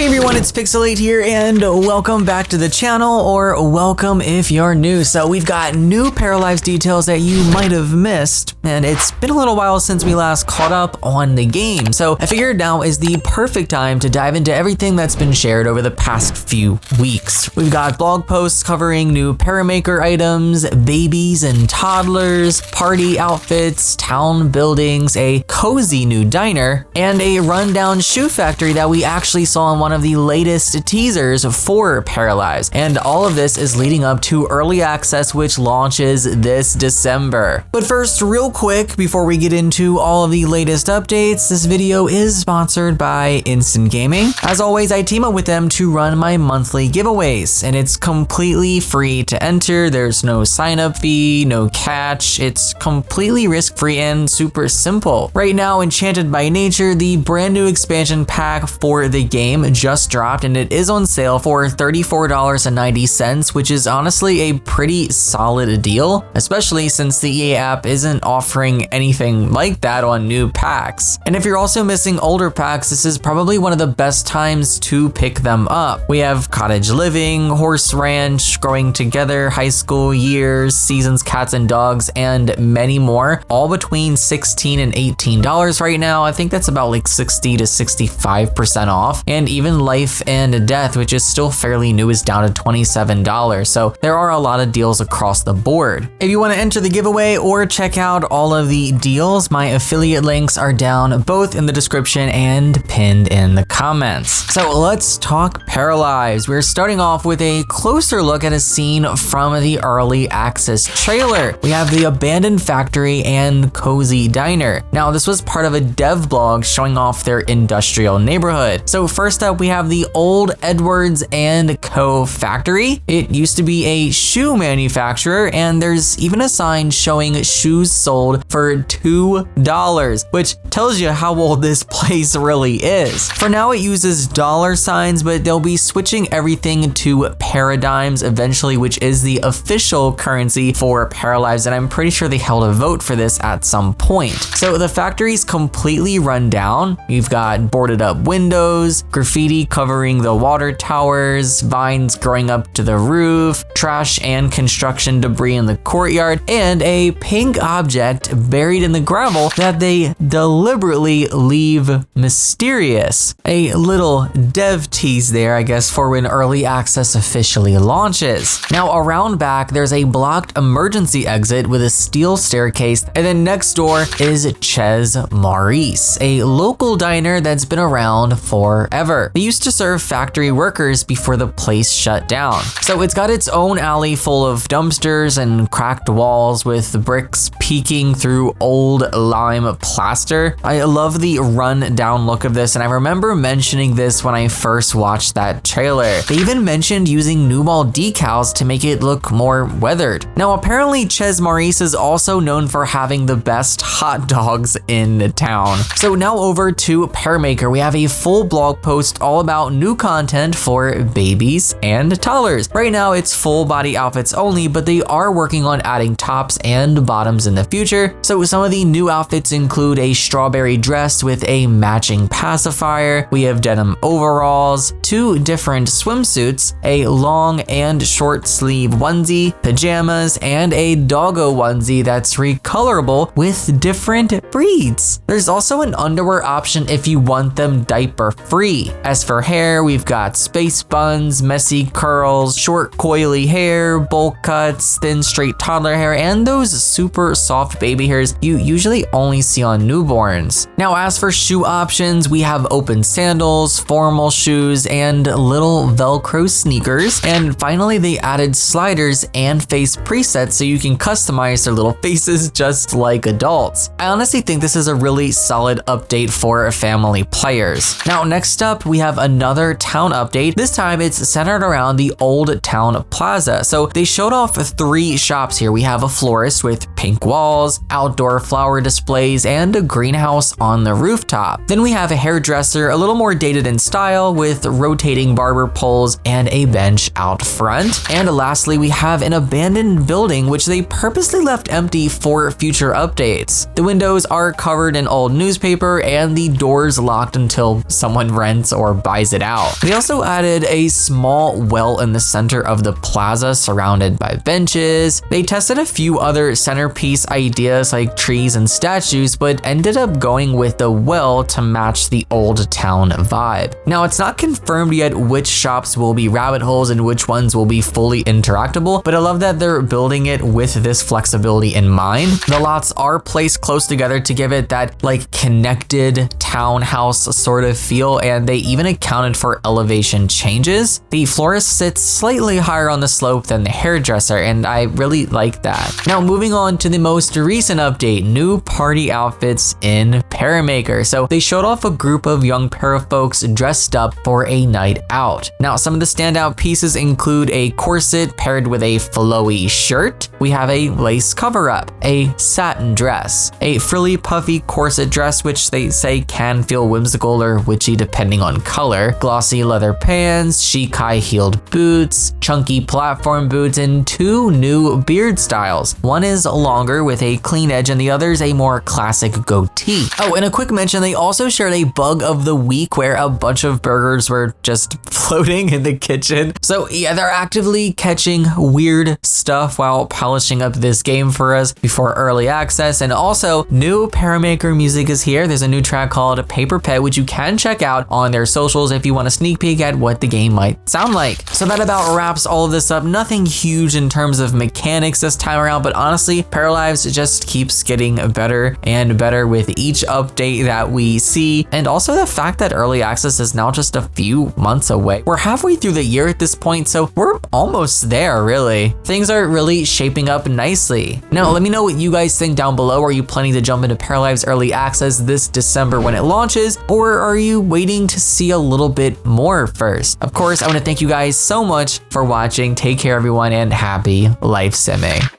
Hey everyone, it's Pixelade here and welcome back to the channel, or welcome if you're new. So we've got new Paralives details that you might have missed, and it's been a little while since we last caught up on the game. So I figured now is the perfect time to dive into everything that's been shared over the past few weeks. We've got blog posts covering new Pear Maker items, babies and toddlers, party outfits, town buildings, a cozy new diner, and a rundown shoe factory that we actually saw in one of the latest teasers for Paralives. And all of this is leading up to early access, which launches this December. But first, real quick, before we get into all of the latest updates, this video is sponsored by Instant Gaming. As always, I team up with them to run my monthly giveaways, and it's completely free to enter. There's no sign-up fee, no catch. It's completely risk-free and super simple. Right now, Enchanted by Nature, the brand new expansion pack for the game, just dropped, and it is on sale for $34.90, which is honestly a pretty solid deal, especially since the EA app isn't offering anything like that on new packs. And if you're also missing older packs, this is probably one of the best times to pick them up. We have Cottage Living, Horse Ranch, Growing Together, High School Years, Seasons, Cats and Dogs, and many more, all between $16 and $18 right now. I think that's about like 60 to 65% off. And even Life and Death, which is still fairly new, is down to $27. So there are a lot of deals across the board. If you want to enter the giveaway or check out all of the deals, my affiliate links are down both in the description and pinned in the comments. So let's talk Paralives. We're starting off with a closer look at a scene from the early access trailer. We have the abandoned factory and cozy diner. Now, this was part of a dev blog showing off their industrial neighborhood. So first up, we have the old Edwards & Co. factory. It used to be a shoe manufacturer, and there's even a sign showing shoes sold for $2, which tells you how old this place really is. For now, it uses dollar signs, but they'll be switching everything to paradigms eventually, which is the official currency for Paralives, and I'm pretty sure they held a vote for this at some point. So the factory's completely run down. You've got boarded up windows, graffiti covering the water towers, vines growing up to the roof, trash and construction debris in the courtyard, and a pink object buried in the gravel that they deliberately leave mysterious. A little dev tease there, I guess, for when early access officially launches. Now, around back, there's a blocked emergency exit with a steel staircase, and then next door is Chez Maurice, a local diner that's been around forever. They used to serve factory workers before the place shut down. So it's got its own alley full of dumpsters and cracked walls with bricks peeking through old lime plaster. I love the run down look of this, and I remember mentioning this when I first watched that trailer. They even mentioned using new ball decals to make it look more weathered. Now, apparently Chez Maurice is also known for having the best hot dogs in town. So now over to Pear Maker. We have a full blog post all about new content for babies and toddlers. Right now it's full body outfits only, but they are working on adding tops and bottoms in the future. So some of the new outfits include a strawberry dress with a matching pacifier. We have denim overalls, 2 different swimsuits, a long and short sleeve onesie, pajamas, and a doggo onesie that's recolorable with different breeds. There's also an underwear option if you want them diaper free. As for hair, we've got space buns, messy curls, short coily hair, bowl cuts, thin straight toddler hair, and those super soft baby hairs you usually only see on newborns. Now, as for shoe options, we have open sandals, formal shoes, and little Velcro sneakers. And finally, they added sliders and face presets so you can customize their little faces just like adults. I honestly think this is a really solid update for family players. Now, next up, we have another town update. This time it's centered around the old town plaza. So they showed off 3 shops here. We have a florist with pink walls, outdoor flower displays, and a greenhouse on the rooftop. Then we have a hairdresser, a little more dated in style, with rotating barber poles and a bench out front. And lastly, we have an abandoned building which they purposely left empty for future updates. The windows are covered in old newspaper and the doors locked until someone rents or buys it out. They also added a small well in the center of the plaza surrounded by benches. They tested a few other centerpiece ideas like trees and statues, but ended up going with the well to match the old town vibe. Now, it's not confirmed yet which shops will be rabbit holes and which ones will be fully interactable, but I love that they're building it with this flexibility in mind. The lots are placed close together to give it that like connected townhouse sort of feel, and they even accounted for elevation changes. The florist sits slightly higher on the slope than the hairdresser, and I really like that. Now, moving on to the most recent update, new party outfits in Pear Maker. So they showed off a group of young para folks dressed up for a night out. Now, some of the standout pieces include a corset paired with a flowy shirt. We have a lace cover-up, a satin dress, a frilly puffy corset dress, which they say can feel whimsical or witchy depending on color, glossy leather pants, chic high-heeled boots, chunky platform boots, and two new beard styles. One is longer with a clean edge and the other is a more classic goatee. Oh, and a quick mention, they also shared a bug of the week where a bunch of burgers were just floating in the kitchen. So yeah, they're actively catching weird stuff while polishing up this game for us before early access. And also, new Pear Maker music is here. There's a new track called Paper Pet, which you can check out on their socials if you want a sneak peek at what the game might sound like. So that about wraps all of this up. Nothing huge in terms of mechanics this time around, but honestly, Paralives just keeps getting better and better with each update that we see. And also the fact that early access is now just a few months away. We're halfway through the year at this point, so we're almost there, really. Things are really shaping up nicely. Now, let me know what you guys think down below. Are you planning to jump into Paralives early access this December when it launches, or are you waiting to see a little bit more first? Of course, I want to thank you guys so much for watching. Take care, everyone, and happy life simming.